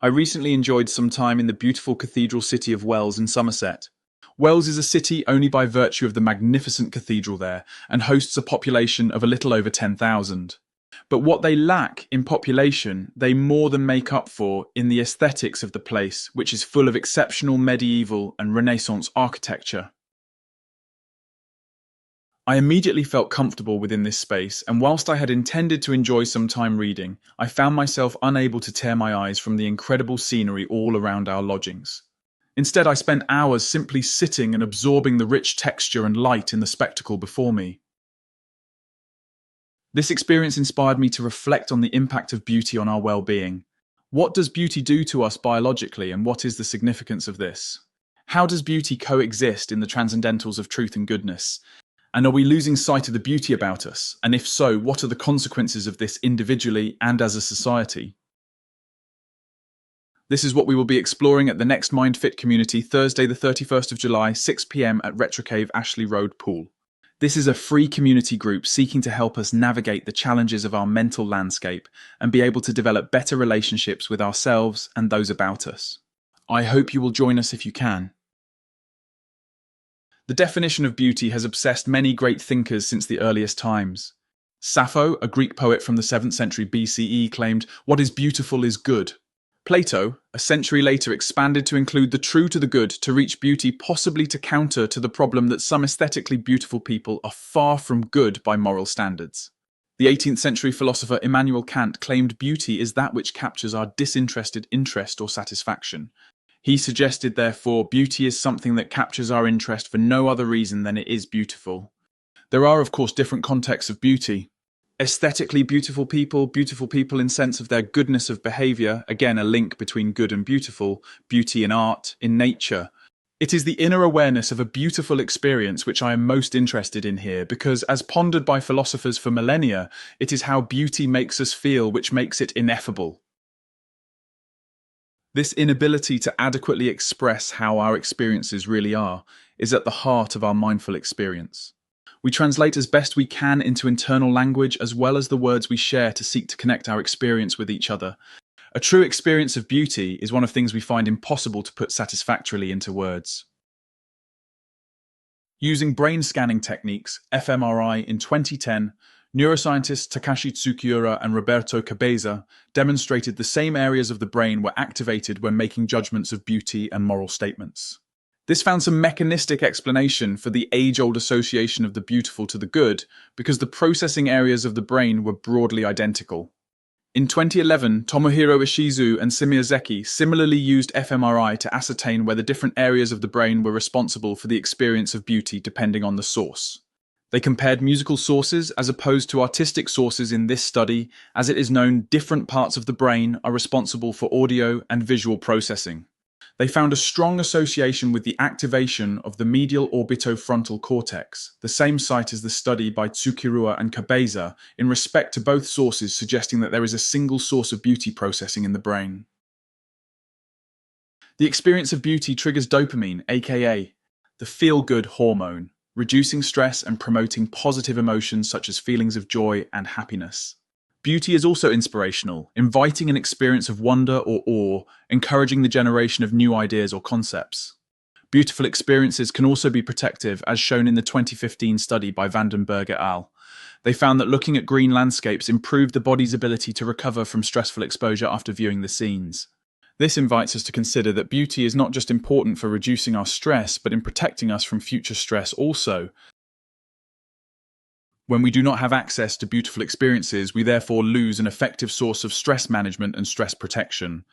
I recently enjoyed some time in the beautiful cathedral city of Wells in Somerset. Wells is a city only by virtue of the magnificent cathedral there and hosts a population of a little over 10,000. But what they lack in population, they more than make up for in the aesthetics of the place, which is full of exceptional medieval and Renaissance architecture. I immediately felt comfortable within this space, and whilst I had intended to enjoy some time reading, I found myself unable to tear my eyes from the incredible scenery all around our lodgings. Instead, I spent hours simply sitting and absorbing the rich texture and light in the spectacle before me. This experience inspired me to reflect on the impact of beauty on our well-being. What does beauty do to us biologically, and what is the significance of this? How does beauty coexist in the transcendentals of truth and goodness? And are we losing sight of the beauty about us? And if so, what are the consequences of this individually and as a society? This is what we will be exploring at the next MindFit community Thursday the 31st of July, 6 p.m. at Retrocave Ashley Road Pool. This is a free community group seeking to help us navigate the challenges of our mental landscape and be able to develop better relationships with ourselves and those about us. I hope you will join us if you can. The definition of beauty has obsessed many great thinkers since the earliest times. Sappho, a Greek poet from the 7th century BCE, claimed, "What is beautiful is good." Plato, a century later, expanded to include the true to the good to reach beauty, possibly to counter to the problem that some aesthetically beautiful people are far from good by moral standards. The 18th century philosopher Immanuel Kant claimed beauty is that which captures our disinterested interest or satisfaction. He suggested, therefore, beauty is something that captures our interest for no other reason than it is beautiful. There are, of course, different contexts of beauty. Aesthetically beautiful people in sense of their goodness of behavior, again a link between good and beautiful, beauty in art, in nature. It is the inner awareness of a beautiful experience which I am most interested in here, because as pondered by philosophers for millennia, it is how beauty makes us feel which makes it ineffable. This inability to adequately express how our experiences really are is at the heart of our mindful experience. We translate as best we can into internal language as well as the words we share to seek to connect our experience with each other. A true experience of beauty is one of things we find impossible to put satisfactorily into words. Using brain scanning techniques, fMRI, in 2010, neuroscientists Takashi Tsukiura and Roberto Cabeza demonstrated the same areas of the brain were activated when making judgments of beauty and moral statements. This found some mechanistic explanation for the age-old association of the beautiful to the good, because the processing areas of the brain were broadly identical. In 2011, Tomohiro Ishizu and Simiozeki similarly used fMRI to ascertain whether different areas of the brain were responsible for the experience of beauty depending on the source. They compared musical sources as opposed to artistic sources in this study. As it is known, different parts of the brain are responsible for audio and visual processing. They found a strong association with the activation of the medial orbitofrontal cortex, the same site as the study by Tsukirua and Cabeza, in respect to both sources, suggesting that there is a single source of beauty processing in the brain. The experience of beauty triggers dopamine, aka the feel-good hormone, reducing stress and promoting positive emotions such as feelings of joy and happiness. Beauty is also inspirational, inviting an experience of wonder or awe, encouraging the generation of new ideas or concepts. Beautiful experiences can also be protective, as shown in the 2015 study by Vandenberg et al. They found that looking at green landscapes improved the body's ability to recover from stressful exposure after viewing the scenes. This invites us to consider that beauty is not just important for reducing our stress, but in protecting us from future stress also. When we do not have access to beautiful experiences, we therefore lose an effective source of stress management and stress protection.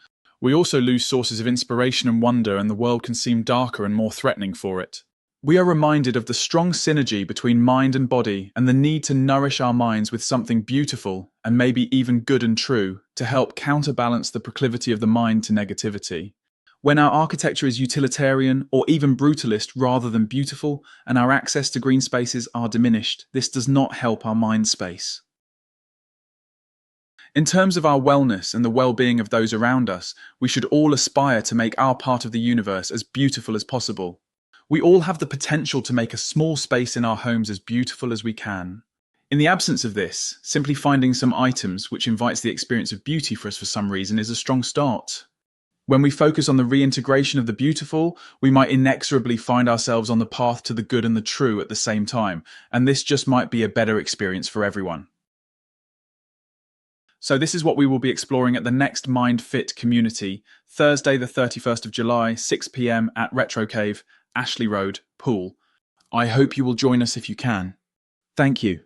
We also lose sources of inspiration and wonder, and the world can seem darker and more threatening for it. We are reminded of the strong synergy between mind and body and the need to nourish our minds with something beautiful and maybe even good and true to help counterbalance the proclivity of the mind to negativity. When our architecture is utilitarian or even brutalist rather than beautiful, and our access to green spaces are diminished, this does not help our mind space. In terms of our wellness and the well-being of those around us, we should all aspire to make our part of the universe as beautiful as possible. We all have the potential to make a small space in our homes as beautiful as we can. In the absence of this, simply finding some items which invites the experience of beauty for us for some reason is a strong start. When we focus on the reintegration of the beautiful, we might inexorably find ourselves on the path to the good and the true at the same time, and this just might be a better experience for everyone. So this is what we will be exploring at the next Mind Fit community, Thursday the 31st of July, 6 p.m. at Retro Cave, Ashley Road, Poole. I hope you will join us if you can. Thank you.